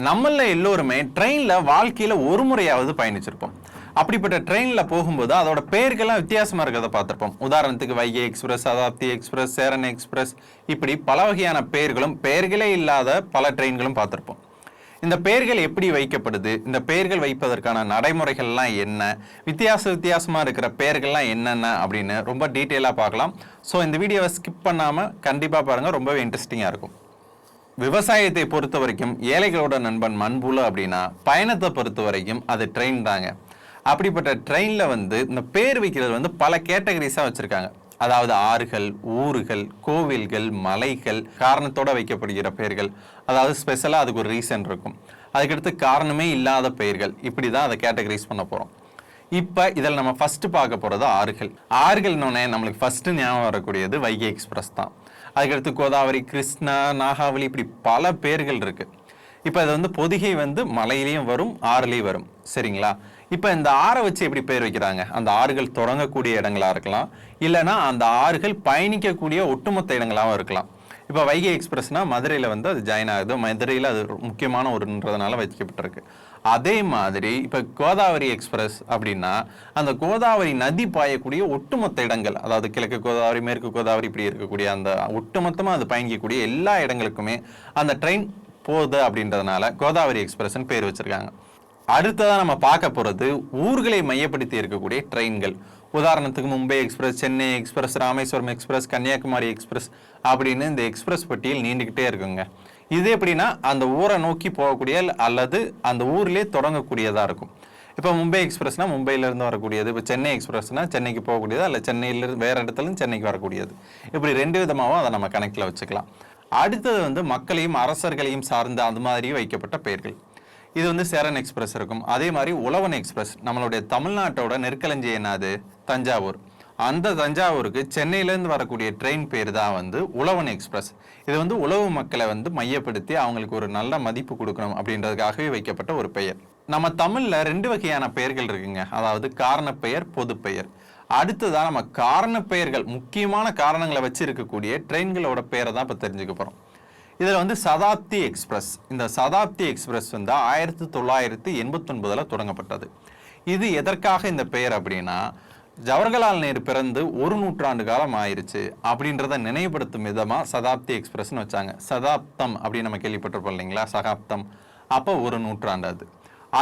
நம்மள எல்லோருமே ட்ரெயின்ல வாழ்க்கையில ஒரு முறையாவது பயணிச்சிருப்போம். அப்படிப்பட்ட ட்ரெயின்ல போகும்போது அதோட பெயர்கள்லாம் வித்தியாசமா இருக்கிறத பார்த்திருப்போம். உதாரணத்துக்கு Vaigai express, Shatabdi express, Cheran express, இப்படி பல வகையான பெயர்களும் பெயர்களே இல்லாத பல ட்ரெயின்களும் பார்த்திருப்போம். இந்த பெயர்கள் எப்படி வைக்கப்படுது, இந்த பெயர்கள் வைப்பதற்கான நடைமுறைகள்லாம் என்ன, வித்தியாசமா இருக்கிற பெயர்கள்லாம் என்னென்ன அப்படின்னு ரொம்ப டீட்டெயிலாக பார்க்கலாம். ஸோ இந்த வீடியோவை ஸ்கிப் பண்ணாமல் கண்டிப்பாக பாருங்கள், ரொம்பவே இன்ட்ரெஸ்டிங்காக இருக்கும். விவசாயத்தை பொறுத்த வரைக்கும் ஏழைகளோட நண்பன் மண்புழு அப்படின்னா, பயணத்தை பொறுத்த வரைக்கும் அது ட்ரெயின் தாங்க. அப்படிப்பட்ட ட்ரெயினில் இந்த பேர் வைக்கிறது பல கேட்டகரிஸாக வச்சுருக்காங்க. அதாவது ஆறுகள், ஊர்கள், கோவில்கள், மலைகள், காரணத்தோட வைக்கப்படுகிற பெயர்கள், அதாவது ஸ்பெஷலாக அதுக்கு ஒரு ரீசன் இருக்கும். அதுக்கடுத்து காரணமே இல்லாத பெயர்கள், இப்படி தான் அதை கேட்டகரைஸ் பண்ண போகிறோம். இப்போ இதில் நம்ம ஃபஸ்ட்டு பார்க்க போகிறது ஆறுகள். ஆறுகள்னோடனே நம்மளுக்கு ஃபஸ்ட்டு ஞாபகம் வரக்கூடியது வைகை எக்ஸ்பிரஸ் தான். அதுக்கடுத்து கோதாவரி, கிருஷ்ணா, நாகாவளி, இப்படி பல பேர்கள் இருக்குது. இப்போ அது பொதிகை மலையிலையும் வரும், ஆறுலேயும் வரும். சரிங்களா? இப்போ இந்த ஆறை வச்சு எப்படி பேர் வைக்கிறாங்க? அந்த ஆறுகள் தொடங்கக்கூடிய இடங்களாக இருக்கலாம், இல்லைனா அந்த ஆறுகள் பயணிக்கக்கூடிய ஒட்டுமொத்த இடங்களாகவும் இருக்கலாம். இப்போ வைகை எக்ஸ்பிரஸ்னால் மதுரையில் அது ஜாயின் ஆகுது, மதுரையில் அது முக்கியமான ஒருன்றதுனால வைக்கப்பட்டிருக்கு. அதே மாதிரி இப்போ கோதாவரி எக்ஸ்பிரஸ் அப்படின்னா அந்த கோதாவரி நதி பாயக்கூடிய ஒட்டுமொத்த இடங்கள், அதாவது கிழக்கு கோதாவரி, மேற்கு கோதாவரி, இப்படி இருக்கக்கூடிய அந்த ஒட்டுமொத்தமாக அது பயணிக்கக்கூடிய எல்லா இடங்களுக்குமே அந்த ட்ரெயின் போகுது. அப்படின்றதுனால கோதாவரி எக்ஸ்பிரஸ்ன்னு பேர் வச்சுருக்காங்க. அடுத்ததான் நம்ம பார்க்க போகிறது ஊர்களை மையப்படுத்தி இருக்கக்கூடிய ட்ரெயின்கள். உதாரணத்துக்கு Mumbai express, Chennai express, Rameswaram express, Kanniyakumari express, அப்படின்னு இந்த எக்ஸ்பிரஸ் பட்டியல் நீண்டுக்கிட்டே இருக்குங்க. இது எப்படின்னா அந்த ஊரை நோக்கி போகக்கூடிய அல்லது அந்த ஊர்லேயே தொடங்கக்கூடியதாக இருக்கும். இப்போ மும்பை எக்ஸ்பிரஸ்னால் மும்பையிலேருந்து வரக்கூடியது, இப்போ சென்னை எக்ஸ்பிரஸ்னால் சென்னைக்கு போகக்கூடியது, அல்ல சென்னையிலேருந்து வேறு இடத்துலேருந்து சென்னைக்கு வரக்கூடியது. இப்படி ரெண்டு விதமாகவும் அதை நம்ம கணக்கில் வச்சுக்கலாம். அடுத்தது மக்களையும் அரசர்களையும் சார்ந்த அந்த மாதிரி வைக்கப்பட்ட பெயர்கள். இது சேரன் எக்ஸ்பிரஸ் இருக்கும். அதே மாதிரி உழவன் எக்ஸ்பிரஸ், நம்மளுடைய தமிழ்நாட்டோட நெற்களஞ்சி என்னது, தஞ்சாவூர். அந்த தஞ்சாவூருக்கு சென்னையிலேருந்து வரக்கூடிய ட்ரெயின் பேர் தான் உழவன் எக்ஸ்பிரஸ். இது உழவு மக்களை மையப்படுத்தி அவங்களுக்கு ஒரு நல்ல மதிப்பு கொடுக்கணும் அப்படின்றதுக்காகவே வைக்கப்பட்ட ஒரு பெயர். நம்ம தமிழில் ரெண்டு வகையான பெயர்கள் இருக்குங்க, அதாவது காரண பெயர், பொது பெயர். அடுத்ததான் நம்ம காரண பெயர்கள், முக்கியமான காரணங்களை வச்சு இருக்கக்கூடிய ட்ரெயின்களோட பெயரை தான் இப்போ தெரிஞ்சுக்க போகிறோம். இதில் சதாப்தி எக்ஸ்பிரஸ். இந்த சதாப்தி எக்ஸ்பிரஸ் 1989 தொடங்கப்பட்டது. இது எதற்காக இந்த பெயர் அப்படின்னா, ஜவஹர்லால் நேரு பிறந்து ஒரு நூற்றாண்டு காலம் ஆயிடுச்சு அப்படின்றத நினைவுபடுத்தும் விதமாக சதாப்தி எக்ஸ்பிரஸ்ன்னு வச்சாங்க. சதாப்தம் அப்படின்னு நம்ம கேள்விப்பட்டிருப்போம் இல்லைங்களா, சகாப்தம். அப்போ ஒரு நூற்றாண்டு.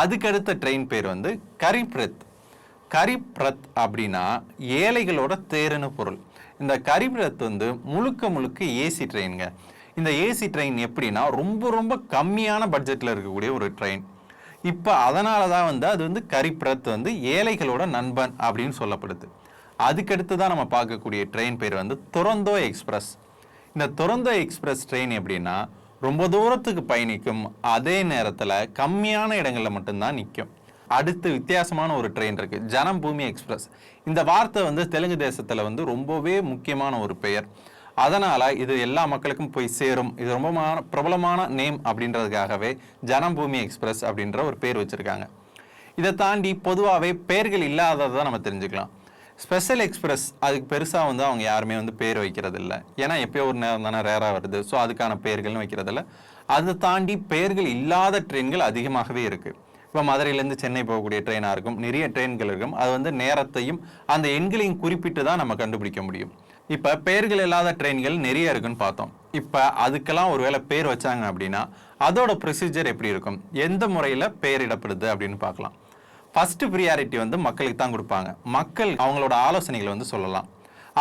அதுக்கடுத்த ட்ரெயின் பேர் கரீப் ரத். கரீப் ரத் அப்படின்னா ஏழைகளோட தேர்னு பொருள். இந்த கரீப் ரத் முழுக்க ஏசி ட்ரெயினுங்க. இந்த ஏசி ட்ரெயின் எப்படின்னா ரொம்ப ரொம்ப கம்மியான பட்ஜெட்டில் இருக்கக்கூடிய ஒரு ட்ரெயின். இப்போ அதனால தான் அது கரீப் ரத் ஏழைகளோட நண்பன் அப்படின்னு சொல்லப்படுது. அதுக்கடுத்து தான் நம்ம பார்க்கக்கூடிய ட்ரெயின் பேர் துரந்தோ எக்ஸ்பிரஸ். இந்த துரந்தோ எக்ஸ்பிரஸ் ட்ரெயின் எப்படின்னா ரொம்ப தூரத்துக்கு பயணிக்கும், அதே நேரத்தில் கம்மியான இடங்களில் மட்டும்தான் நிற்கும். அடுத்து வித்தியாசமான ஒரு ட்ரெயின் இருக்குது, ஜனம்பூமி எக்ஸ்பிரஸ். இந்த வார்த்தை தெலுங்கு தேசத்தில் ரொம்பவே முக்கியமான ஒரு பெயர். அதனால் இது எல்லா மக்களுக்கும் போய் சேரும். இது ரொம்ப பிரபலமான நேம் அப்படின்றதுக்காகவே ஜனம்பூமி எக்ஸ்பிரஸ் அப்படின்ற ஒரு பேர் வச்சுருக்காங்க. இதை தாண்டி பொதுவாகவே பெயர்கள் இல்லாததை நம்ம தெரிஞ்சுக்கலாம். ஸ்பெஷல் எக்ஸ்பிரஸ், அதுக்கு பெருசாக அவங்க யாருமே பேர் வைக்கிறது இல்லை. ஏன்னா எப்பயோ ஒரு நேரம் தானே ரேராக வருது. ஸோ அதுக்கான பெயர்கள்னு வைக்கிறதில்ல. அதை தாண்டி பெயர்கள் இல்லாத ட்ரெயின்கள் அதிகமாகவே இருக்குது. இப்போ மதுரையிலேருந்து சென்னை போகக்கூடிய ட்ரெயினாக இருக்கும், நிறைய ட்ரெயின்கள் இருக்கும். அது நேரத்தையும் அந்த எண்களையும் குறிப்பிட்டு தான் நம்ம கண்டுபிடிக்க முடியும். இப்போ பெயர்கள் இல்லாத ட்ரெயின்கள் நிறைய இருக்குன்னு பார்த்தோம். இப்போ அதுக்கெல்லாம் ஒரு வேளை பேர் வச்சாங்க அப்படின்னா அதோட ப்ரொசீஜர் எப்படி இருக்கும், எந்த முறையில் பெயரிடப்படுது அப்படின்னு பார்க்கலாம். ஃபஸ்ட்டு ப்ரியாரிட்டி மக்களுக்கு தான் கொடுப்பாங்க. மக்கள் அவங்களோட ஆலோசனைகளை சொல்லலாம்.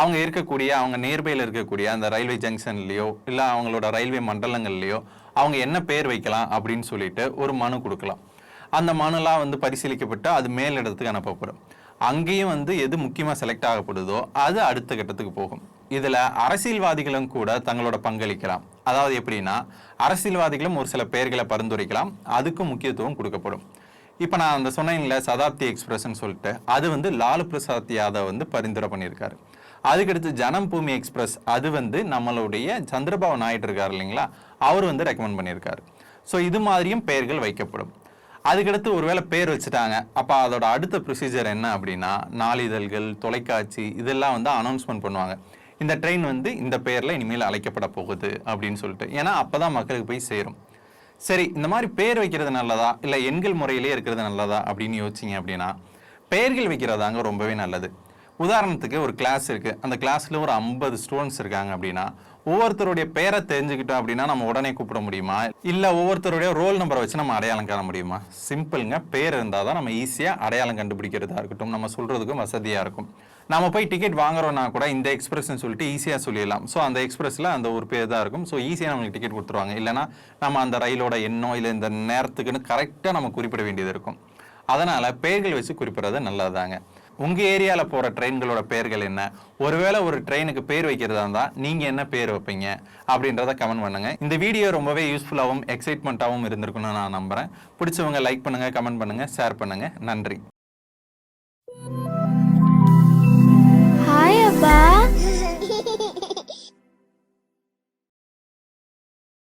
அவங்க இருக்கக்கூடிய, அவங்க நியர்பையில் இருக்கக்கூடிய அந்த ரயில்வே ஜங்ஷன்லேயோ இல்லை அவங்களோட ரயில்வே மண்டலங்கள்லையோ அவங்க என்ன பேர் வைக்கலாம் அப்படின்னு சொல்லிட்டு ஒரு மனு கொடுக்கலாம். அந்த மனுலாம் பரிசீலிக்கப்பட்டு அது மேலிடத்துக்கு அனுப்பப்படும். அங்கேயும் எது முக்கியமாக செலக்ட் ஆகப்படுதோ அது அடுத்த கட்டத்துக்கு போகும். இதில் அரசியல்வாதிகளும் கூட தங்களோட பங்களிக்கலாம். அதாவது எப்படின்னா, அரசியல்வாதிகளும் ஒரு சில பெயர்களை பரிந்துரைக்கலாம், அதுக்கும் முக்கியத்துவம் கொடுக்கப்படும். இப்போ நான் அந்த சொன்னேன்ல சதாப்தி எக்ஸ்பிரஸ்ன்னு சொல்லிட்டு, அது லாலு பிரசாத் யாதவ் பரிந்துரை பண்ணியிருக்காரு. அதுக்கடுத்து ஜனம்பூமி எக்ஸ்பிரஸ், அது நம்மளுடைய சந்திரபாபு நாயுடு இருக்கார் இல்லைங்களா, அவர் ரெக்கமெண்ட் பண்ணியிருக்காரு. ஸோ இது மாதிரியும் பெயர்கள் வைக்கப்படும். அதுக்கடுத்து ஒருவேளை பேர் வச்சுட்டாங்க, அப்போ அதோட அடுத்த ப்ரொசீஜர் என்ன அப்படின்னா, நாளிதழ்கள், தொலைக்காட்சி, இதெல்லாம் அனௌன்ஸ்மெண்ட் பண்ணுவாங்க. இந்த ட்ரெயின் இந்த பெயரில் இனிமேல் அழைக்கப்பட போகுது அப்படின்னு சொல்லிட்டு. ஏன்னா அப்போ தான் மக்களுக்கு போய் சேரும். சரி, இந்த மாதிரி பேர் வைக்கிறது நல்லதா இல்ல எண்கள் முறையிலே இருக்கிறது நல்லதா அப்படின்னு யோசிச்சிங்க அப்படின்னா பெயர்கள் வைக்கிறதாங்க ரொம்பவே நல்லது. உதாரணத்துக்கு ஒரு கிளாஸ் இருக்கு. அந்த கிளாஸ்ல ஒரு 50 ஸ்டூடெண்ட்ஸ் இருக்காங்க அப்படின்னா ஒவ்வொருத்தருடைய பெயரை தெரிஞ்சுக்கிட்டோம் அப்படின்னா நம்ம உடனே கூப்பிட முடியுமா? இல்ல ஒவ்வொருத்தருடைய ரோல் நம்பரை வச்சு நம்ம அடையாளம் காண முடியுமா? சிம்பிள்ங்க. பேர் இருந்தால் தான் நம்ம ஈஸியா அடையாளம் கண்டுபிடிக்கிறதா இருக்கட்டும், நம்ம சொல்றதுக்கும் வசதியா இருக்கும். நம்ம போய் டிக்கெட் வாங்குறோம்னா கூட இந்த எக்ஸ்பிரஸ்ன்னு சொல்லிட்டு ஈஸியா சொல்லிடலாம். ஸோ அந்த எக்ஸ்பிரஸ்ல அந்த ஒரு பேர் தான் இருக்கும். ஸோ ஈஸியா நம்மளுக்கு டிக்கெட் கொடுத்துருவாங்க. இல்லைன்னா நம்ம அந்த ரயிலோட எண்ணோ இல்லை இந்த நேரத்துக்குன்னு கரெக்டா நம்ம குறிப்பிட வேண்டியது இருக்கும். அதனால பெயர்கள் வச்சு குறிப்பிடுறது நல்லதுதாங்க. உங்க ஏரியால போற ட்ரெயின்களோட பெயர்கள் என்ன? ஒருவேளை ஒரு ட்ரெயினுக்கு பேர் வைக்கிறதா இருந்தா நீங்க என்ன பேர் வைப்பீங்க அப்படின்றத கமெண்ட் பண்ணுங்க. இந்த வீடியோ ரொம்பவே யூஸ்ஃபுல்லாகவும் எக்ஸைட்மெண்ட்டாகவும் இருந்திருக்கும்னு நான் நம்புறேன். பிடிச்சவங்க லைக் பண்ணுங்க, கமெண்ட் பண்ணுங்க, ஷேர் பண்ணுங்க. நன்றி.